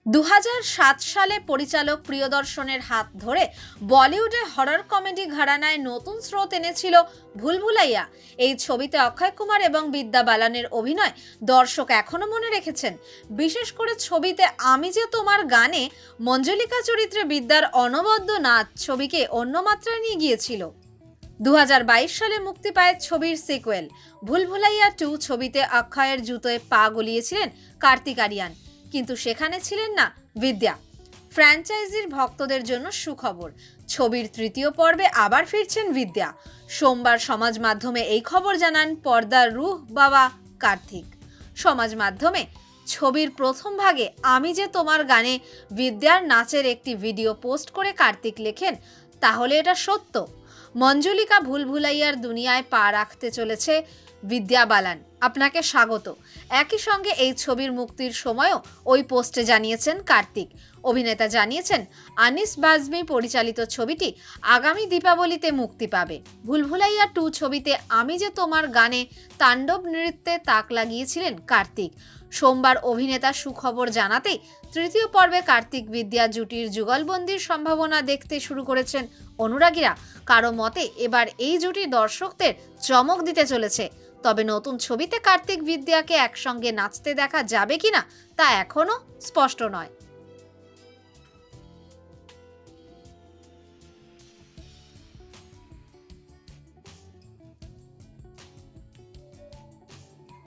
2007 সালে পরিচালক প্রিয়দর্শনের হাত ধরে বলিউডে হরর কমেডি ঘরানায় নতুন স্রোত এনেছিল ভুলভুলাইয়া। এই ছবিতে অক্ষয় কুমার এবং বিদ্যা বালানের অভিনয় দর্শক এখনো মনে রেখেছেন। বিশেষ করে ছবিতে আমি যে তোমার গানে মঞ্জুলিকা চরিত্রে বিদ্যার অনবদ্য নাচ ছবিকে অন্য মাত্রায় নিয়ে গিয়েছিল। 2022 সালে মুক্তি পায় ছবির সিকুয়েল ভুলভুলাইয়া 2। ছবিতে অক্ষয়ের জুতোয় পা গলিয়েছিলেন কার্তিক আরিয়ান, কিন্তু সেখানে ছিলেন না বিদ্যা। ফ্র্যাঞ্চাইজির ভক্তদের জন্য সুখবর, ছবির তৃতীয় পর্বে আবার ফিরছেন বিদ্যা। সোমবার সমাজ মাধ্যমে এই খবর জানান পর্দার রুহ বাবা কার্তিক। সমাজ মাধ্যমে ছবির প্রথম ভাগে আমি যে তোমার গানে বিদ্যার নাচের একটি ভিডিও পোস্ট করে কার্তিক লেখেন, তাহলে এটা সত্য। মঞ্জুলিকা ভুলভুলাইয়ার দুনিয়ায় পা রাখতে চলেছে বিদ্যা বালান, আপনাকে স্বাগত। একই সঙ্গে এই ছবির মুক্তির সময়ও ওই পোস্টে জানিয়েছেন কার্তিক। অভিনেতা জানিয়েছেন আনিস বাজমি পরিচালিত ছবিটি আগামী দীপাবলিতে মুক্তি পাবে। ভুলভুলাইয়া 2 ছবিতে আমি যে তোমার গানে তাণ্ডব নৃত্যে তাক লাগিয়েছিলেন কার্তিক। সোমবার অভিনেতা সুখবর জানাতেই তৃতীয় পর্বে কার্তিক বিদ্যা জুটির যুগলবন্দির সম্ভাবনা দেখতে শুরু করেছেন অনুরাগীরা। কারো মতে এবার এই জুটি দর্শকদের চমক দিতে চলেছে। তবে নতুন ছবিতে কার্তিক বিদ্যাকে একসঙ্গে নাচতে দেখা যাবে কিনা তা এখনো স্পষ্ট নয়।